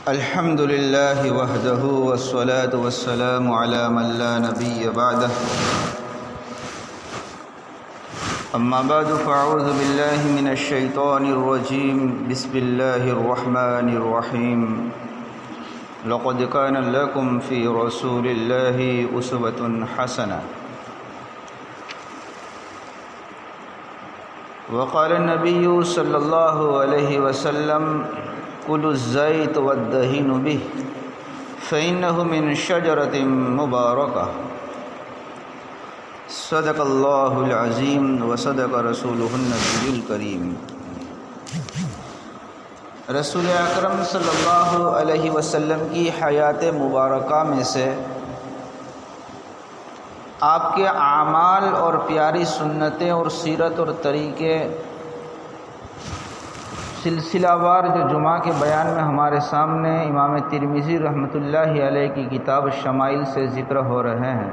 الحمد لله وحده والصلاة والسلام على من لا نبي بعده أما بعد فأعوذ بالله من الشيطان الرجيم بسم الله الرحمن الرحيم لقد كان لكم في رسول الله أسوة حسنة وقال النبي صلى الله عليه وسلم كلوا الزيت والدهن به فإنه من شجرة مباركة صدق الله العظيم وصدق رسوله النبي الكريم۔ رسول اکرم صلی اللہ علیہ وسلم کی حیات مبارکہ میں سے آپ کے اعمال اور پیاری سنتیں اور سیرت اور طریقے سلسلہ وار جو جمعہ کے بیان میں ہمارے سامنے امام ترمذی رحمۃ اللہ علیہ کی کتاب شمائل سے ذکر ہو رہے ہیں۔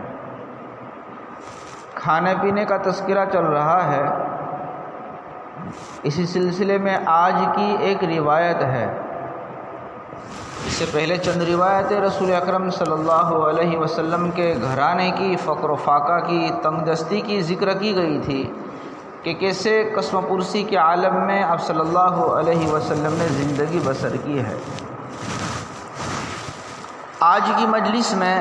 کھانے پینے کا تذکرہ چل رہا ہے۔ اسی سلسلے میں آج کی ایک روایت ہے۔ اس سے پہلے چند روایتیں رسول اکرم صلی اللہ علیہ وسلم کے گھرانے کی فقر و فاقہ کی تنگ دستی کی ذکر کی گئی تھی کہ کیسے قسم پرسی کے عالم میں آپ صلی اللہ علیہ وسلم نے زندگی بسر کی ہے۔ آج کی مجلس میں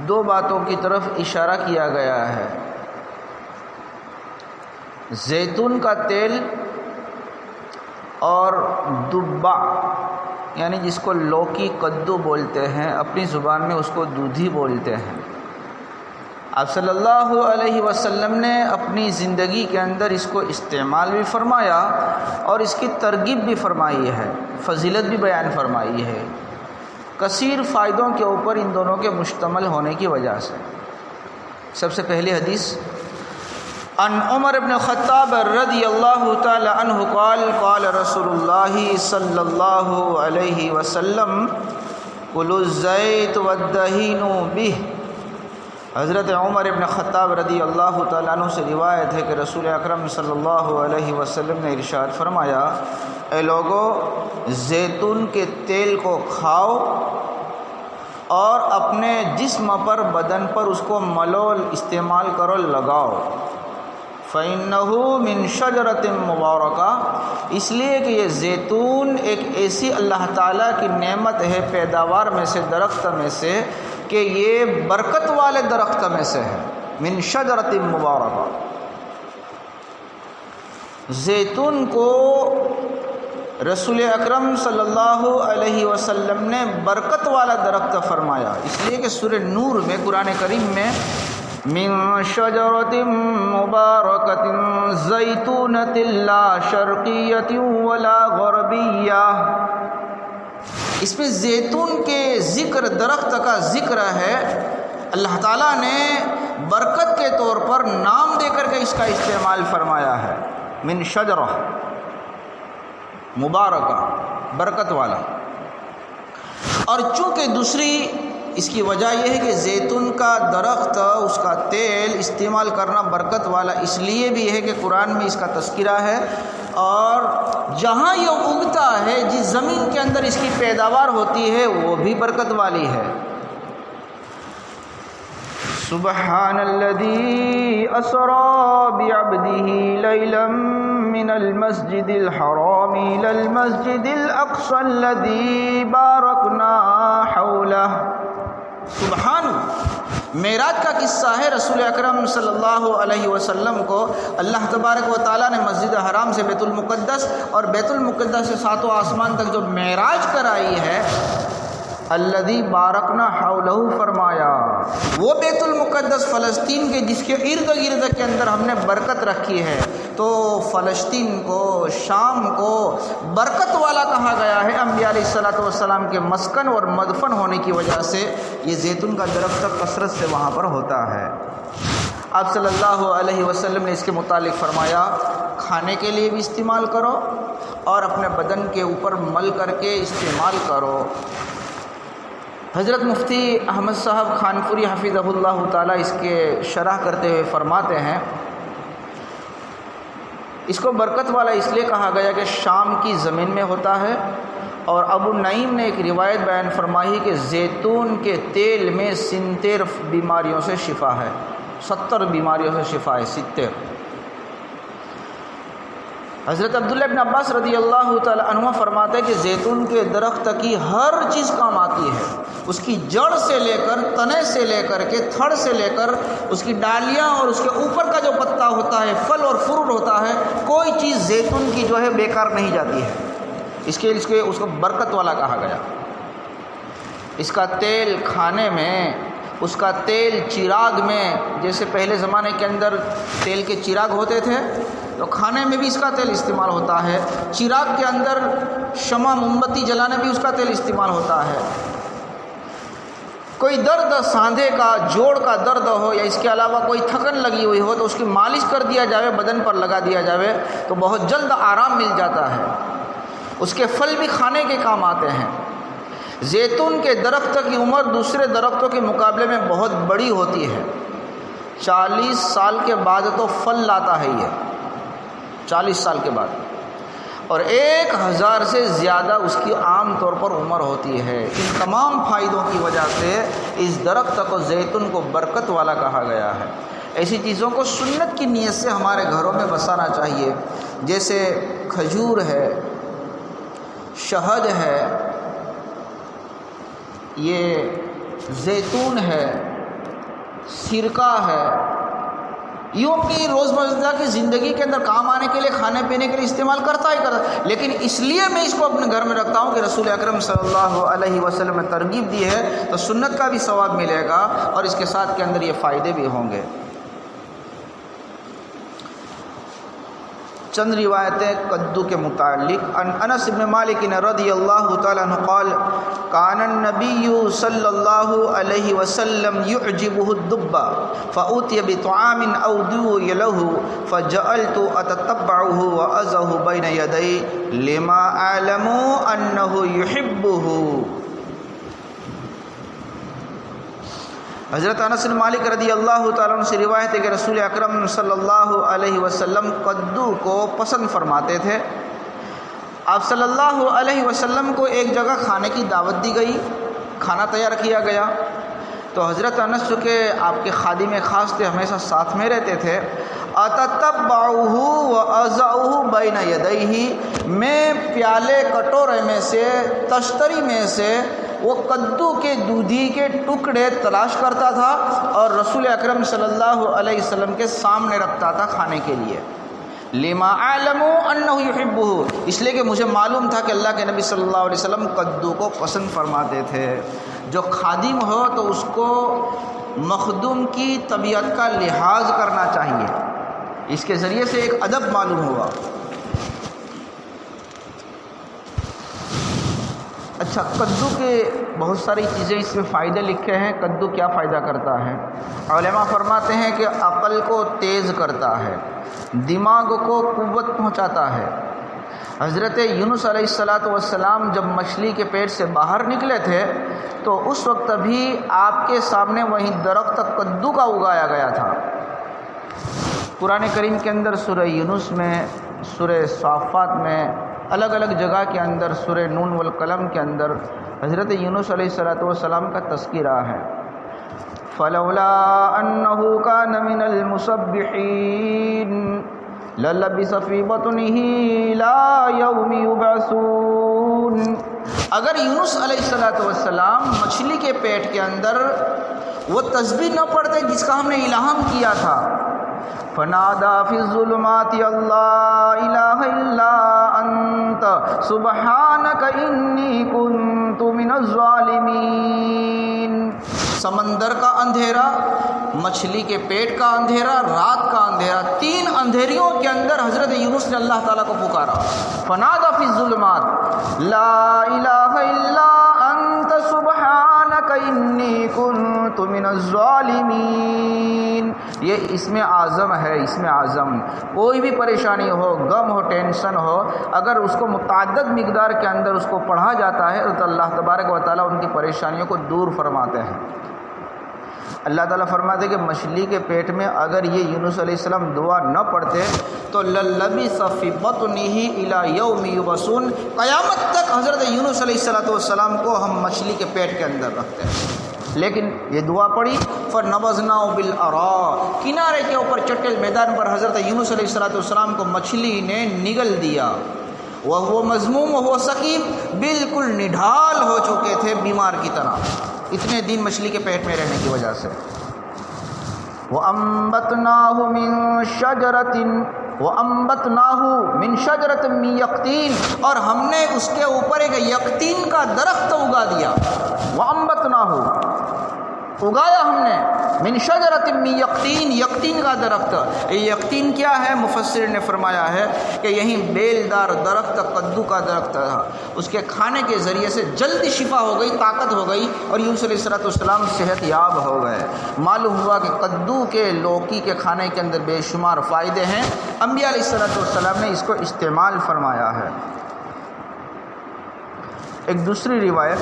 دو باتوں کی طرف اشارہ کیا گیا ہے۔ زیتون کا تیل اور دبا، یعنی جس کو لوکی کدو بولتے ہیں، اپنی زبان میں اس کو دودھی بولتے ہیں۔ آپ صلی اللہ علیہ وسلم نے اپنی زندگی کے اندر اس کو استعمال بھی فرمایا اور اس کی ترغیب بھی فرمائی ہے، فضیلت بھی بیان فرمائی ہے، کثیر فائدوں کے اوپر ان دونوں کے مشتمل ہونے کی وجہ سے۔ سب سے پہلی حدیث عن عمر بن خطاب رضی اللہ تعالی عنہ قال قال رسول اللہ صلی اللہ علیہ وسلم کلوا الزیت والدہن بہ۔ حضرت عمر بن خطاب رضی اللہ تعالیٰ عنہ سے روایت ہے کہ رسول اکرم صلی اللہ علیہ وسلم نے ارشاد فرمایا، اے لوگو، زیتون کے تیل کو کھاؤ اور اپنے جسم پر، بدن پر اس کو ملو، استعمال کرو، لگاؤ۔ فَإِنَّهُ مِن شَجَرَةٍ مُبَارَكَةٍ، اس لیے کہ یہ زیتون ایک ایسی اللہ تعالیٰ کی نعمت ہے، پیداوار میں سے، درخت میں سے، کہ یہ برکت والے درخت میں سے ہے۔ من شجرۃ مبارکہ، زیتون کو رسول اکرم صلی اللہ علیہ وسلم نے برکت والا درخت فرمایا، اس لیے کہ سورہ نور میں، قرآن کریم میں، من شجرۃ مبارکۃ زیتونۃ لا شرقیۃ ولا غربیہ، اس میں زیتون کے ذکر، درخت کا ذکر ہے۔ اللہ تعالیٰ نے برکت کے طور پر نام دے کر کے اس کا استعمال فرمایا ہے۔ من شجرہ، مبارکہ، برکت والا۔ اور چونکہ دوسری اس کی وجہ یہ ہے کہ زیتون کا درخت، اس کا تیل استعمال کرنا برکت والا اس لیے بھی ہے کہ قرآن میں اس کا تذکرہ ہے، اور جہاں یہ اگتا ہے، جس زمین کے اندر اس کی پیداوار ہوتی ہے، وہ بھی برکت والی ہے۔ سبحان الذی اسری بعبدہ لیلا من المسجد الحرام الی المسجد الاقصی الذی بارکنا حولہ۔ سبحان، معراج کا قصہ ہے۔ رسول اکرم صلی اللہ علیہ وسلم کو اللہ تبارک و تعالیٰ نے مسجد حرام سے بیت المقدس اور بیت المقدس سے ساتوں آسمان تک جو معراج کرائی ہے، الذی بارکنا حولہ فرمایا، وہ بیت المقدس فلسطین کے جس کے ارد گرد کے اندر ہم نے برکت رکھی ہے، تو فلسطین کو، شام کو برکت والا کہا گیا ہے، انبیاء علیہ الصلوۃ والسلام کے مسکن اور مدفن ہونے کی وجہ سے یہ زیتون کا درخت کثرت سے وہاں پر ہوتا ہے۔ آپ صلی اللہ علیہ وسلم نے اس کے متعلق فرمایا، کھانے کے لیے بھی استعمال کرو اور اپنے بدن کے اوپر مل کر کے استعمال کرو۔ حضرت مفتی احمد صاحب خانپوری حفظہ اللہ تعالیٰ اس کے شرح کرتے ہوئے فرماتے ہیں، اس کو برکت والا اس لیے کہا گیا کہ شام کی زمین میں ہوتا ہے اور ابو نعیم نے ایک روایت بیان فرمائی کہ زیتون کے تیل میں 70 بیماریوں سے شفا ہے، 70 بیماریوں سے شفا ہے، 70۔ حضرت عبداللہ ابن عباس رضی اللہ تعالی عنہ فرماتے ہیں کہ زیتون کے درخت کی ہر چیز کام آتی ہے، اس کی جڑ سے لے کر، تنے سے لے کر کے، تھڑ سے لے کر، اس کی ڈالیاں اور اس کے اوپر کا جو پتا ہوتا ہے، پھل اور فروٹ ہوتا ہے، کوئی چیز زیتون کی جو ہے بیکار نہیں جاتی ہے۔ اس کو برکت والا کہا گیا۔ اس کا تیل کھانے میں، اس کا تیل چراغ میں، جیسے پہلے زمانے کے اندر تیل کے چراغ ہوتے تھے تو کھانے میں بھی اس کا تیل استعمال ہوتا ہے، چراغ کے اندر شمع موم بتی جلانے بھی اس کا تیل استعمال ہوتا ہے۔ کوئی درد، ساندھے کا، جوڑ کا درد ہو یا اس کے علاوہ کوئی تھکن لگی ہوئی ہو تو اس کی مالش کر دیا جائے، بدن پر لگا دیا جائے تو بہت جلد آرام مل جاتا ہے۔ اس کے پھل بھی کھانے کے کام آتے ہیں۔ زیتون کے درخت کی عمر دوسرے درختوں کے مقابلے میں بہت بڑی ہوتی ہے، 40 سال کے بعد تو پھل لاتا ہے یہ، 40 سال کے بعد، اور 1000 سے زیادہ اس کی عام طور پر عمر ہوتی ہے۔ ان تمام فائدوں کی وجہ سے اس درخت کو، زیتون کو، برکت والا کہا گیا ہے۔ ایسی چیزوں کو سنت کی نیت سے ہمارے گھروں میں بسانا چاہیے، جیسے کھجور ہے، شہد ہے، یہ زیتون ہے، سرکہ ہے، یوں اپنی روزمرہ کی زندگی کے اندر کام آنے کے لیے، کھانے پینے کے لیے استعمال کرتا ہی کرتا، لیکن اس لیے میں اس کو اپنے گھر میں رکھتا ہوں کہ رسول اکرم صلی اللہ علیہ وسلم نے ترغیب دی ہے تو سنت کا بھی ثواب ملے گا اور اس کے ساتھ کے اندر یہ فائدے بھی ہوں گے۔ چند روایتیں کدو کے متعلق۔ عن انس بن مالک رضی اللہ تعالی عنہ قال کان النبی صلی اللہ علیہ وسلم یعجبہ الدب فأوتی بطعام او دوی له فجعلت اتتبعه وأضعه بین یدی لما اعلم انہ یحبہ۔ حضرت انس بن مالک رضی اللہ تعالیٰ عنہ سے روایت ہے کہ رسول اکرم صلی اللہ علیہ وسلم کدو کو پسند فرماتے تھے۔ آپ صلی اللہ علیہ وسلم کو ایک جگہ کھانے کی دعوت دی گئی، کھانا تیار کیا گیا تو حضرت انس جو کہ آپ کے خادم خاص تھے، ہمیشہ ساتھ میں رہتے تھے، اتتبعہ واضعہ بین یدیہ، میں پیالے کٹورے میں سے، تشتری میں سے وہ کدو کے دودھی کے ٹکڑے تلاش کرتا تھا اور رسول اکرم صلی اللہ علیہ وسلم کے سامنے رکھتا تھا کھانے کے لیے۔ لما اعلم انہ یحبہ، اس لیے کہ مجھے معلوم تھا کہ اللہ کے نبی صلی اللہ علیہ وسلم کدو کو پسند فرماتے تھے۔ جو خادم ہو تو اس کو مخدوم کی طبیعت کا لحاظ کرنا چاہیے، اس کے ذریعے سے ایک ادب معلوم ہوا۔ اچھا، کدو کے بہت ساری چیزیں اس میں فائدے لکھے ہیں۔ کدو کیا فائدہ کرتا ہے؟ علماء فرماتے ہیں کہ عقل کو تیز کرتا ہے، دماغ کو قوت پہنچاتا ہے۔ حضرت یونس علیہ السلام جب مچھلی کے پیٹ سے باہر نکلے تھے تو اس وقت بھی آپ کے سامنے وہی درخت کدو کا اگایا گیا تھا۔ قرآن کریم کے اندر سورہ یونس میں، سورہ صافات میں، الگ الگ جگہ کے اندر، سورہ نون والقلم کے اندر حضرت یونس علیہ السلام کا تذکرہ ہے۔ فلولا انہ کان من المسبحین للبث فی بطنہ الی یوم یبعثون۔ اگر یونس علیہ السلام مچھلی کے پیٹ کے اندر وہ تسبیح نہ پڑھتے جس کا ہم نے الہام کیا تھا، فنادى في الظلمات لا إله إلا أنت سبحانك إني كنت من الظالمين۔ سمندر کا اندھیرا، مچھلی کے پیٹ کا اندھیرا، رات کا اندھیرا، 3 اندھیریوں کے اندر حضرت یونس نے اللہ تعالیٰ کو پکارا۔ فنادى في الظلمات لا إله إلا أنت سبحانك إني كنت من الظالمين۔ یہ اسم اعظم ہے، اسم اعظم۔ کوئی بھی پریشانی ہو، غم ہو، ٹینشن ہو، اگر اس کو متعدد مقدار کے اندر اس کو پڑھا جاتا ہے تو اللہ تبارک و تعالیٰ ان کی پریشانیوں کو دور فرماتے ہیں۔ اللہ تعالیٰ فرماتے کہ مچھلی کے پیٹ میں اگر یہ یونس علیہ السلام دعا نہ پڑھتے تو للبث فی بطنہ الی یوم یبعثون، قیامت تک حضرت یونس علیہ السلام کو ہم مچھلی کے پیٹ کے اندر رکھتے ہیں، لیکن یہ دعا پڑھی فَنَبَذْنَاهُ بِالْأَرَاءِ، کنارے کے اوپر چٹیل میدان پر حضرت یونس علیہ السلام کو مچھلی نے نگل دیا، وَهُوَ مَذْمُومٌ وَهُوَ سَقِيمٌ، بالکل نڈھال ہو چکے تھے بیمار کی طرح، اتنے دن مچھلی کے پیٹ میں رہنے کی وجہ سے۔ وَأَنبَتْنَاهُ مِن شَجَرَةٍ مِّن يَقْطِينٍ، اور ہم نے اس کے اوپر ایک یقطین کا درخت اگا دیا، وَأَنبَتْنَاهُ، اگایا ہم نے، من شجرۃ من یقطین، یقطین کا درخت۔ یقطین کیا ہے؟ مفسر نے فرمایا ہے کہ یہی بیلدار درخت کدو کا درخت تھا، اس کے کھانے کے ذریعے سے جلدی شفا ہو گئی، طاقت ہو گئی، اور یونس علیہ السلام صحت یاب ہو گئے۔ معلوم ہوا کہ کدو کے لوکی کے کھانے کے اندر بے شمار فائدے ہیں، انبیاء علیہ السلام نے اس کو استعمال فرمایا ہے۔ ایک دوسری روایت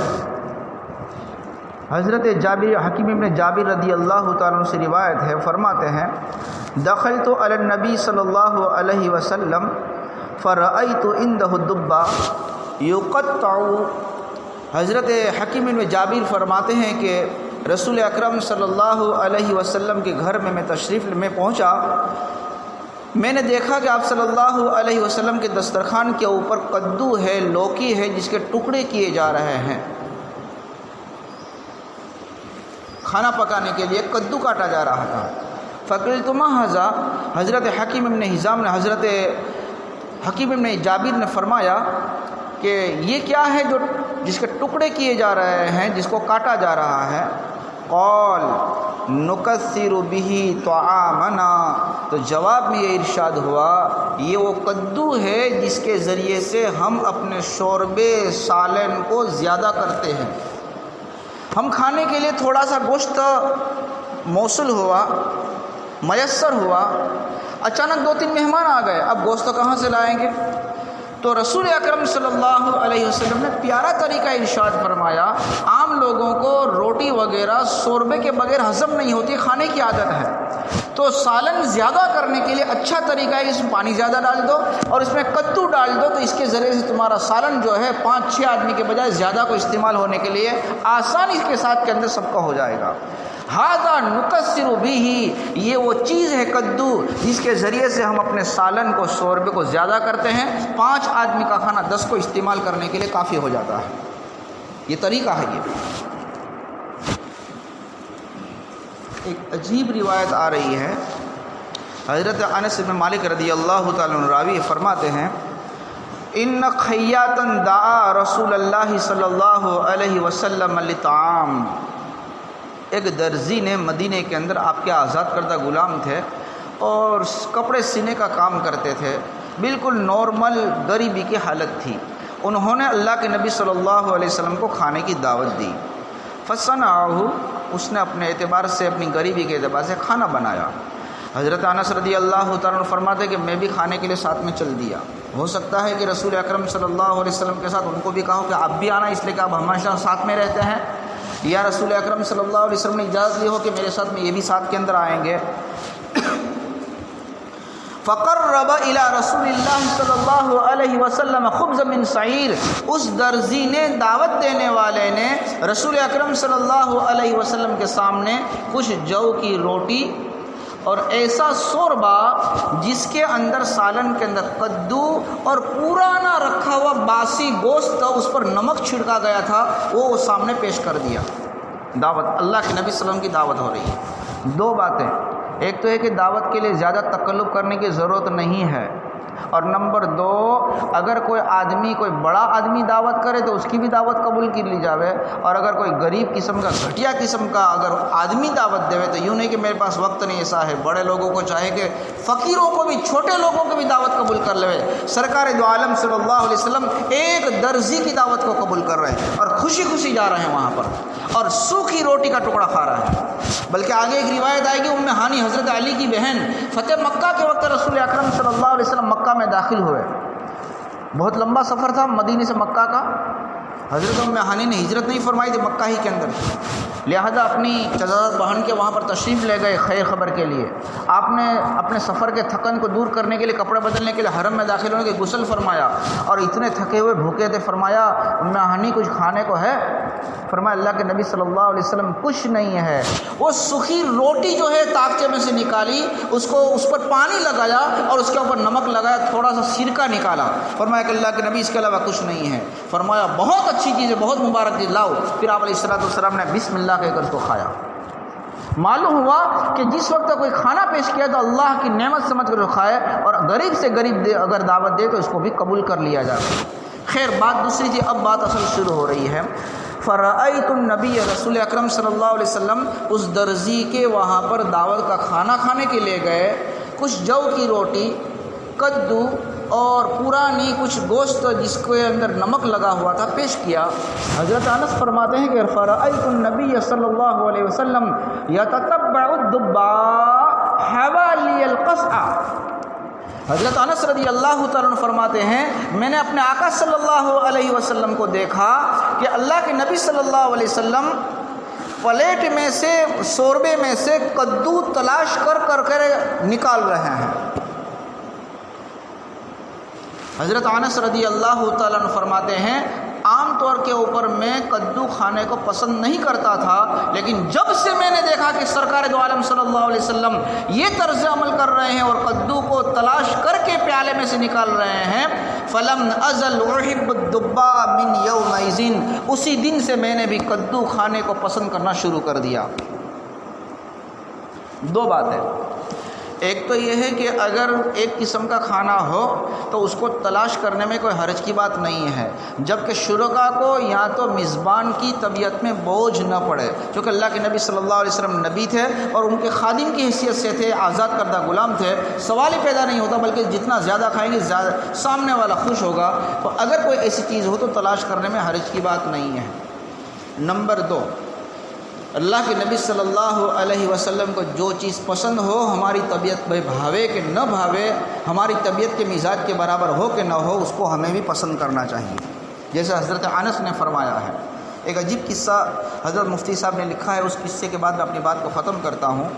حضرت جابر، حکیم ابن جابر رضی اللہ تعالیٰ عنہ سے روایت ہے، فرماتے ہیں دخلت علی النبی صلی اللہ علیہ وسلم فرأیت عنده الدب یقطع، حضرت حکیم ابن جابر فرماتے ہیں کہ رسول اکرم صلی اللہ علیہ وسلم کے گھر میں تشریف میں پہنچا، میں نے دیکھا کہ آپ صلی اللہ علیہ وسلم کے دسترخوان کے اوپر کدو ہے، لوکی ہے، جس کے ٹکڑے کیے جا رہے ہیں، کھانا پکانے کے لیے کدو کاٹا جا رہا تھا۔ فقلت ما ھذا، حضرت حکیم ابن حزام نے، حضرت حکیم ابن جابر نے فرمایا کہ یہ کیا ہے جو جس کے ٹکڑے کیے جا رہے ہیں، جس کو کاٹا جا رہا ہے؟ قال نکثر به طعامنا، تو جواب میں یہ ارشاد ہوا یہ وہ کدو ہے جس کے ذریعے سے ہم اپنے شوربے سالن کو زیادہ کرتے ہیں۔ ہم کھانے کے لیے تھوڑا سا گوشت موصول ہوا، میسر ہوا، اچانک 2-3 مہمان آ گئے، اب گوشت کہاں سے لائیں گے؟ تو رسول اکرم صلی اللہ علیہ وسلم نے پیارا طریقہ ارشاد فرمایا، عام لوگوں کو روٹی وغیرہ شوربے کے بغیر ہضم نہیں ہوتی، کھانے کی عادت ہے، تو سالن زیادہ کرنے کے لیے اچھا طریقہ ہے اس میں پانی زیادہ ڈال دو اور اس میں کدو ڈال دو، تو اس کے ذریعے سے تمہارا سالن جو ہے 5-6 آدمی کے بجائے زیادہ کو استعمال ہونے کے لیے آسانی کے ساتھ کے اندر سب کا ہو جائے گا۔ ھذا نکثر بہ، یہ وہ چیز ہے کدو جس کے ذریعے سے ہم اپنے سالن کو، شوربے کو زیادہ کرتے ہیں، 5 آدمی کا کھانا 10 کو استعمال کرنے کے لیے کافی ہو جاتا ہے، یہ طریقہ ہے۔ یہ ایک عجیب روایت آ رہی ہے، حضرت انس بن مالک رضی اللہ تعالیٰ عنہ راوی فرماتے ہیں ان خیاطا دعا رسول اللہ صلی اللہ علیہ وسلم لطعام، ایک درزی نے مدینے کے اندر، آپ کے آزاد کردہ غلام تھے اور کپڑے سینے کا کام کرتے تھے، بالکل نارمل غریبی کی حالت تھی، انہوں نے اللہ کے نبی صلی اللہ علیہ وسلم کو کھانے کی دعوت دی، فصنعہ، اس نے اپنے اعتبار سے، اپنی غریبی کے اعتبار سے کھانا بنایا۔ حضرت انس رضی اللہ تعالیٰ عنہ فرماتے کہ میں بھی کھانے کے لیے ساتھ میں چل دیا، ہو سکتا ہے کہ رسول اکرم صلی اللہ علیہ وسلم کے ساتھ ان کو بھی کہا کہ آپ بھی آنا، اس لیے کہ آپ ہمیشہ ساتھ میں رہتے ہیں، یا رسول اکرم صلی اللہ علیہ وسلم نے اجازت دی ہو کہ میرے ساتھ میں یہ بھی ساتھ کے اندر آئیں گے۔ فقرب الى رسول اللہ صلی اللہ علیہ وسلم خبز من شعیر، اس درزی نے، دعوت دینے والے نے رسول اکرم صلی اللہ علیہ وسلم کے سامنے کچھ جو کی روٹی اور ایسا شوربہ جس کے اندر سالن کے اندر کدو اور پرانا رکھا ہوا باسی گوشت تھا، اس پر نمک چھڑکا گیا تھا، وہ سامنے پیش کر دیا۔ دعوت، اللہ کے نبی صلی اللہ علیہ وسلم کی دعوت ہو رہی ہے۔ 2 باتیں، ایک تو ہے کہ دعوت کے لیے زیادہ تکلف کرنے کی ضرورت نہیں ہے، اور نمبر 2، اگر کوئی آدمی، کوئی بڑا آدمی دعوت کرے تو اس کی بھی دعوت قبول کی لی جاوے، اور اگر کوئی غریب قسم کا، گھٹیا قسم کا اگر آدمی دعوت دے تو یوں نہیں کہ میرے پاس وقت نہیں، ایسا ہے بڑے لوگوں کو چاہے کہ فقیروں کو بھی، چھوٹے لوگوں کو بھی دعوت قبول کر لے۔ سرکار دو عالم صلی اللہ علیہ وسلم ایک درزی کی دعوت کو قبول کر رہے ہیں اور خوشی خوشی جا رہے ہیں وہاں پر، اور سوکھی روٹی کا ٹکڑا کھا رہے ہیں۔ بلکہ آگے ایک روایت آئے گی، ام ہانی حضرت علی کی بہن، فتح مکہ کے وقت رسول اکرم صلی اللہ علیہ وسلم مکہ میں داخل ہوئے، بہت لمبا سفر تھا مدینے سے مکہ کا، حضرت ام ہانی نے ہجرت نہیں فرمائی تھی، مکہ ہی کے اندر تھی، لہذا اپنی چچا بہن کے وہاں پر تشریف لے گئے خیر خبر کے لیے۔ آپ نے اپنے سفر کے تھکن کو دور کرنے کے لیے، کپڑے بدلنے کے لیے حرم میں داخل ہونے کے غسل فرمایا، اور اتنے تھکے ہوئے بھوکے تھے، فرمایا ام ہانی کچھ کھانے کو ہے؟ فرمایا اللہ کے نبی صلی اللہ علیہ وسلم کچھ نہیں ہے۔ وہ سوکھی روٹی جو ہے طاقچے میں سے نکالی، اس پر پانی لگایا اور اس کے اوپر نمک لگایا، تھوڑا سا سرکہ نکالا، فرمایا کہ اللہ کے نبی اس کے علاوہ کچھ نہیں ہے۔ فرمایا بہت اچھی چیز ہے، بہت مبارک چیز، لاؤ۔ پھر آپ علیہ السلام نے بسم اللہ کہہ کر اس کو کھایا۔ معلوم ہوا کہ جس وقت کوئی کھانا پیش کیا تو اللہ کی نعمت سمجھ کر کھائے، اور غریب سے غریب اگر دعوت دے تو اس کو بھی قبول کر لیا جائے۔ خیر بات دوسری تھی، اب بات اصل شروع ہو رہی ہے۔ فرأیت النبی، رسول اکرم صلی اللہ علیہ وسلم اس درزی کے وہاں پر دعوت کا کھانا کھانے کے لیے گئے، کچھ جو کی روٹی، کدو اور پرانی کچھ گوشت جس کے اندر نمک لگا ہوا تھا پیش کیا۔ حضرت انس فرماتے ہیں کہ فرأیت النبی صلی اللہ علیہ وسلم یتتبع الدباء حوالی القصع۔ حضرت انس رضی اللہ تعالیٰ عنہ فرماتے ہیں میں نے اپنے آقا صلی اللہ علیہ وسلم کو دیکھا کہ اللہ کے نبی صلی اللہ علیہ وسلم پلیٹ میں سے، شوربے میں سے کدو تلاش کر نکال رہے ہیں۔ حضرت انس رضی اللہ تعالیٰ عنہ فرماتے ہیں عام طور کے اوپر میں کدو کھانے کو پسند نہیں کرتا تھا، لیکن جب سے میں نے دیکھا کہ سرکار دو عالم صلی اللہ علیہ وسلم یہ طرز عمل کر رہے ہیں اور کدو کو تلاش کر کے پیالے میں سے نکال رہے ہیں، فلم ازل احب الدباء من یومئذ، اسی دن سے میں نے بھی کدو کھانے کو پسند کرنا شروع کر دیا۔ دو باتیں، ایک تو یہ ہے کہ اگر ایک قسم کا کھانا ہو تو اس کو تلاش کرنے میں کوئی حرج کی بات نہیں ہے، جبکہ شرکا کو یا تو میزبان کی طبیعت میں بوجھ نہ پڑے، کیونکہ اللہ کے نبی صلی اللہ علیہ وسلم نبی تھے اور ان کے خادم کی حیثیت سے تھے، آزاد کردہ غلام تھے، سوال ہی پیدا نہیں ہوتا، بلکہ جتنا زیادہ کھائیں گے سامنے والا خوش ہوگا، تو اگر کوئی ایسی چیز ہو تو تلاش کرنے میں حرج کی بات نہیں ہے۔ نمبر دو، اللہ کے نبی صلی اللہ علیہ وسلم کو جو چیز پسند ہو، ہماری طبیعت میں بھاوے کہ نہ بھاوے، ہماری طبیعت کے مزاج کے برابر ہو کہ نہ ہو، اس کو ہمیں بھی پسند کرنا چاہیے، جیسے حضرت انس نے فرمایا ہے۔ ایک عجیب قصہ حضرت مفتی صاحب نے لکھا ہے، اس قصے کے بعد میں اپنی بات کو ختم کرتا ہوں۔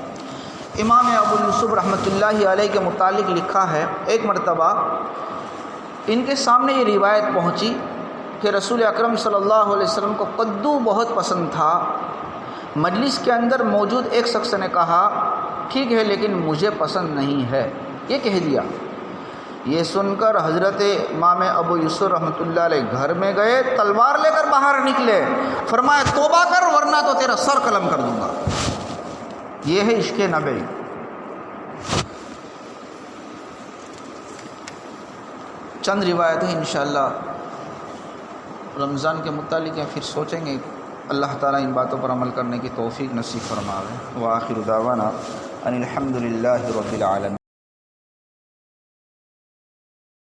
امام ابو یوسف رحمۃ اللہ علیہ کے متعلق لکھا ہے، ایک مرتبہ ان کے سامنے یہ روایت پہنچی کہ رسول اکرم صلی اللہ علیہ وسلم کو کدو بہت پسند تھا۔ مجلس کے اندر موجود ایک شخص نے کہا ٹھیک ہے لیکن مجھے پسند نہیں ہے، یہ کہہ دیا۔ یہ سن کر حضرت امام ابو یوسف رحمۃ اللہ علیہ گھر میں گئے، تلوار لے کر باہر نکلے، فرمایا توبہ کر ورنہ تو تیرا سر قلم کر دوں گا۔ یہ ہے عشق نبی۔ چند روایتیں انشاءاللہ رمضان کے متعلق یا پھر سوچیں گے، اللہ تعالیٰ ان باتوں پر عمل کرنے کی توفیق نصیب فرمائے۔ وآخر دعوانا ان الحمد للہ رب العالمین۔